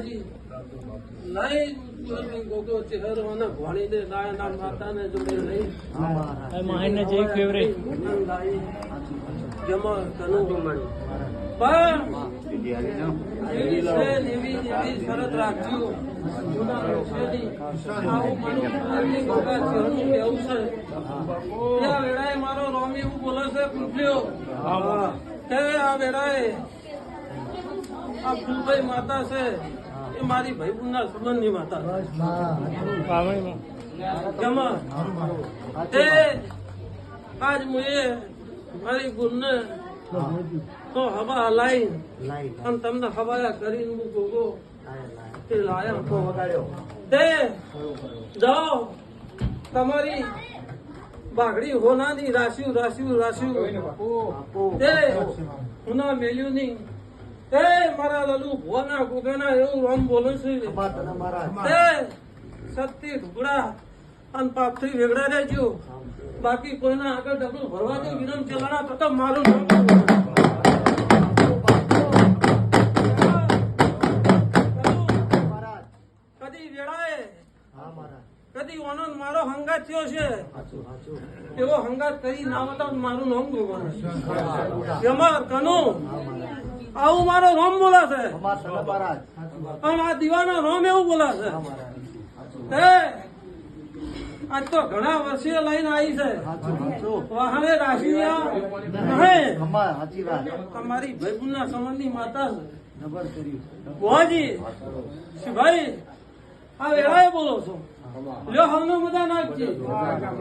માતાજી લઈ ગોગો ચહેરો અને ભણીને લાયના માતાને જોડે લઈ માહિને જે ફેવરેટ જમા તનું પણ એવી શરત રાખજો આવું મારું ગોગા ચહેરનું કેવું છે ત્યાં વેળાએ મારો રોમી એવું બોલે છે પૂછ્યો કે આ વેળાએ આ ફૂલભાઈ માતા છે એ મારી ભાઈબંધના સંબંધની માતા જમા તે આજ મુએ મારી ગુણને તો હવા હલાઈ અને તમને હવાયા કરીને હું ગોગો તે લાયા તે જાઓ તમારી બાગડી હોનાની રાશ્યું તે હુના મેલ્યું નહીં તે મારા લલુ ભોના ગોગાના એવું રામ બોલે છે તે સત્ય ઢુકડા અને પાપથી વેગડા રહેજો બાકી કોઈના આગળ ડબલું ભરવા દે વિરમ ચલાણા તો મારું નામ કદી વેળાએ કદી ઓનો મારો હંગાત થયો છે એવો હંગાત કરી ના બતાવ મારું નામ ગોગવાનું જમાર કનુ આવું મારો રોમ બોલાશે અને આ દીવાનો રોમ એવું બોલાશે આજ તો ઘણા વર્ષે લઈને આવી છે વાહને રાશિ તમારી ભાઈબંધના સંબંધની માતા છે ભુવાજી ભાઈ આ વેળાએ બોલો છો લ્યો હમણાં બધા નાખજે